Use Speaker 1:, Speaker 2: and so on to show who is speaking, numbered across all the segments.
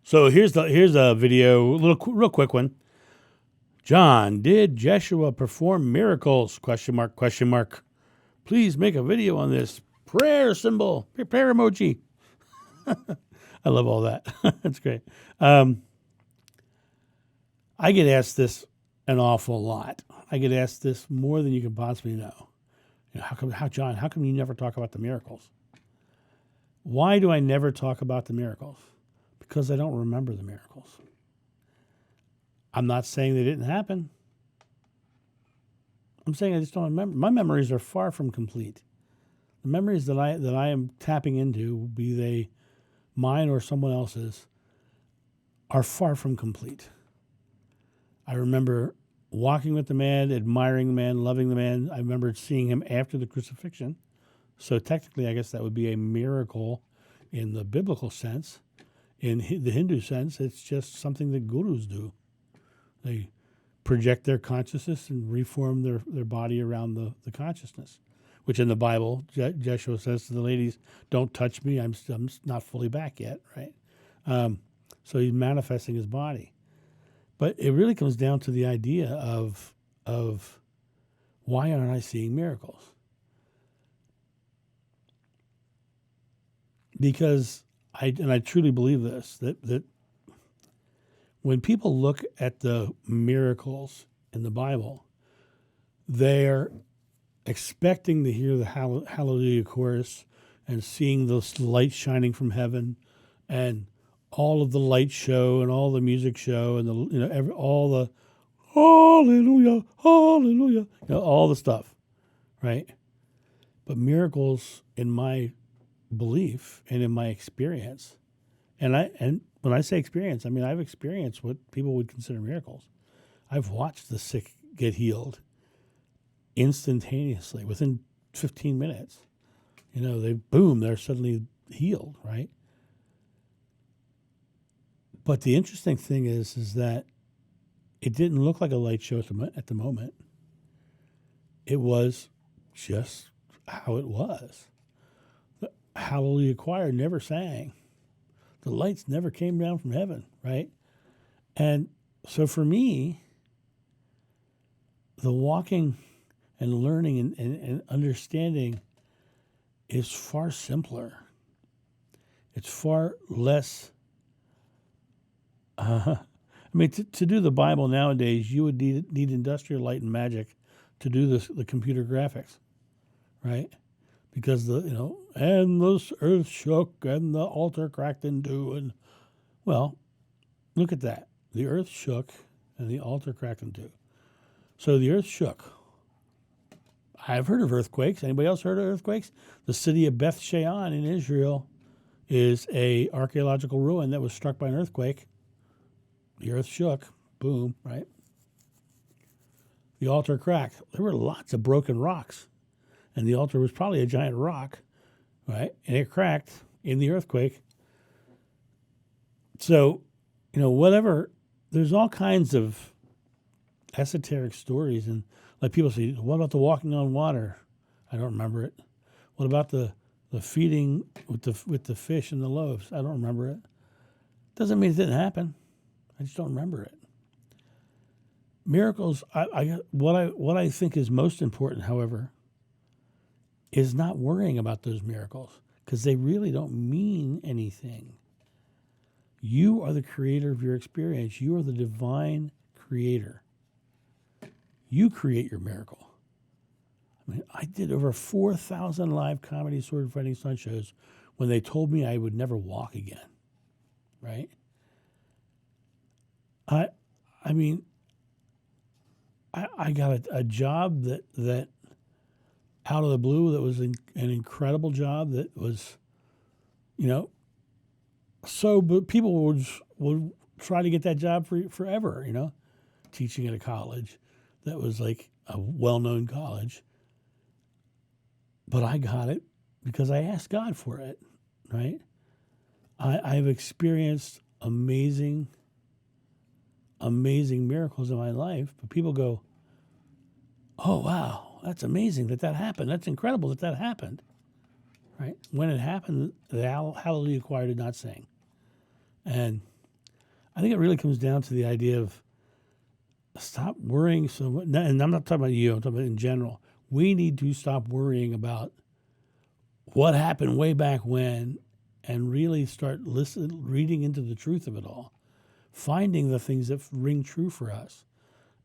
Speaker 1: So here's a video, real quick one. John, did Jeshua perform miracles? Question mark, question mark. Please make a video on this. Prayer symbol, prayer emoji. I love all that. That's great. I get asked this an awful lot. I get asked this more than you can possibly know. How come you never talk about the miracles? Why do I never talk about the miracles? Because I don't remember the miracles. I'm not saying they didn't happen. I'm saying I just don't remember. My memories are far from complete. The memories that I am tapping into, be they mine or someone else's, are far from complete. I remember walking with the man, admiring the man, loving the man. I remember seeing him after the crucifixion. So technically, I guess that would be a miracle in the biblical sense. In the Hindu sense, it's just something that gurus do. They project their consciousness and reform their body around the consciousness, which in the Bible, Jeshua says to the ladies, don't touch me, I'm not fully back yet, right? So he's manifesting his body. But it really comes down to the idea of why aren't I seeing miracles? Because I truly believe this, that when people look at the miracles in the Bible, they're expecting to hear the Hallelujah chorus and seeing those lights shining from heaven and all of the light show and all the music show and all the Hallelujah, Hallelujah, all the stuff, right? But miracles, in my belief and in my experience, and when I say experience, I mean I've experienced what people would consider miracles. I've watched the sick get healed instantaneously within 15 minutes. They're suddenly healed, right? But the interesting thing is that it didn't look like a light show at the moment. It was just how it was. The Hallelujah choir never sang. The lights never came down from heaven, right? And so for me, the walking and learning and understanding is far simpler. It's far less. To do the Bible nowadays, you would need industrial light and magic to do the computer graphics, right? Because and the earth shook and the altar cracked in two, and well, look at that. The earth shook and the altar cracked in two. So the earth shook. I've heard of earthquakes. Anybody else heard of earthquakes? The city of Beth Shean in Israel is a archaeological ruin that was struck by an earthquake. The earth shook, boom, right? The altar cracked. There were lots of broken rocks, and the altar was probably a giant rock, right? And it cracked in the earthquake. So, whatever, there's all kinds of esoteric stories, and like people say, what about the walking on water? I don't remember it. What about the feeding with the fish and the loaves? I don't remember it. Doesn't mean it didn't happen. I just don't remember it. Miracles. What I think is most important, however, is not worrying about those miracles because they really don't mean anything. You are the creator of your experience. You are the divine creator. You create your miracle. I mean, I did over 4,000 live comedy sword fighting stunt shows when they told me I would never walk again, right? I got a job that out of the blue that was an incredible job that was, but people would try to get that job forever, teaching at a college that was like a well-known college. But I got it because I asked God for it, right? I've experienced amazing miracles in my life, but people go, oh, wow, that's amazing that happened. That's incredible that happened, right? When it happened, the Hallelujah choir did not sing. And I think it really comes down to the idea of stop worrying so much. And I'm not talking about you, I'm talking about in general. We need to stop worrying about what happened way back when and really start reading into the truth of it all, finding the things that ring true for us,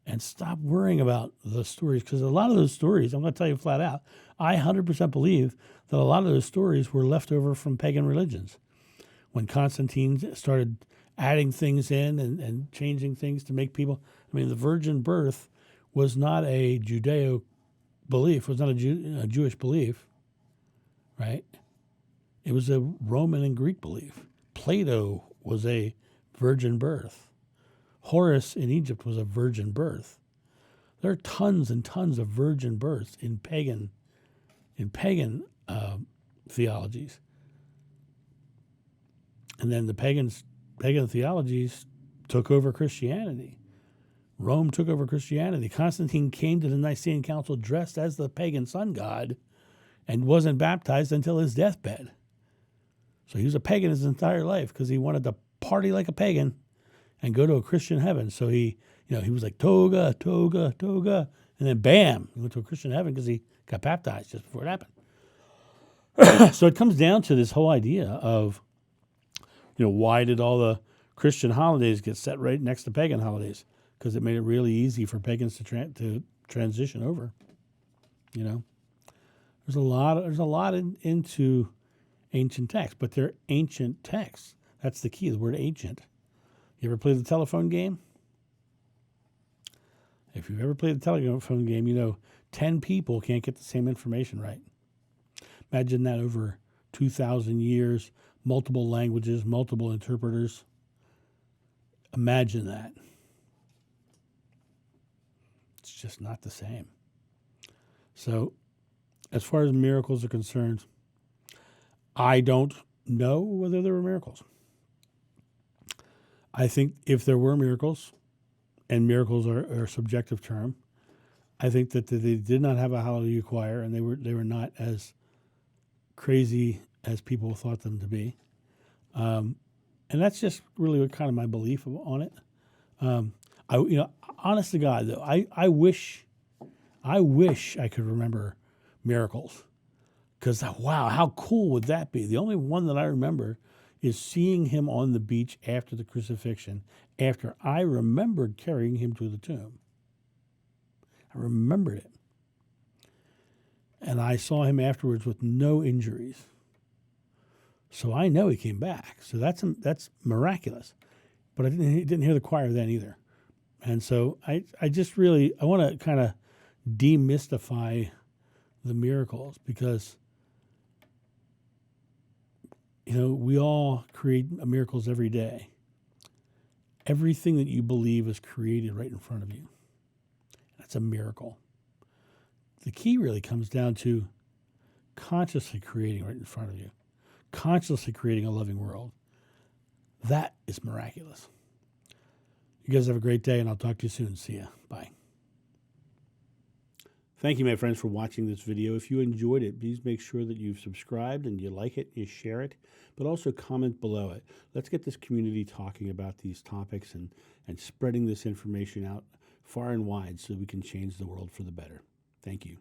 Speaker 1: and stop worrying about the stories. Because a lot of those stories, I'm going to tell you flat out, I 100% believe that a lot of those stories were left over from pagan religions. When Constantine started adding things in and changing things to make people, I mean, the virgin birth was not a Judeo belief, was not a Jewish belief, right? It was a Roman and Greek belief. Plato was a virgin birth. Horus in Egypt was a virgin birth. There are tons and tons of virgin births in pagan theologies. And then the pagan theologies took over Christianity. Rome took over Christianity. Constantine came to the Nicene Council dressed as the pagan sun god and wasn't baptized until his deathbed. So he was a pagan his entire life because he wanted to party like a pagan and go to a Christian heaven. So he was like, toga, toga, toga. And then bam, he went to a Christian heaven because he got baptized just before it happened. So it comes down to this whole idea of, why did all the Christian holidays get set right next to pagan holidays? Because it made it really easy for pagans to transition over. There's a lot into ancient texts, but they're ancient texts. That's the key, the word ancient. You ever played the telephone game? If you've ever played the telephone game, 10 people can't get the same information right. Imagine that over 2,000 years, multiple languages, multiple interpreters. Imagine that. It's just not the same. So, as far as miracles are concerned, I don't know whether there were miracles. I think if there were miracles, and miracles are a subjective term, I think that they did not have a hallelujah choir, and they were not as crazy as people thought them to be. And that's just really what kind of my belief on it. Honest to God, though, I wish I could remember miracles, because wow, how cool would that be? The only one that I remember is seeing him on the beach after the crucifixion, after I remembered carrying him to the tomb. I remembered it. And I saw him afterwards with no injuries. So I know he came back. So that's miraculous. But I didn't hear the choir then either. And so I want to kind of demystify the miracles, because we all create miracles every day. Everything that you believe is created right in front of you. That's a miracle. The key really comes down to consciously creating right in front of you, consciously creating a loving world. That is miraculous. You guys have a great day, and I'll talk to you soon. See ya. Bye. Thank you, my friends, for watching this video. If you enjoyed it, please make sure that you've subscribed and you like it, you share it, but also comment below it. Let's get this community talking about these topics and spreading this information out far and wide so we can change the world for the better. Thank you.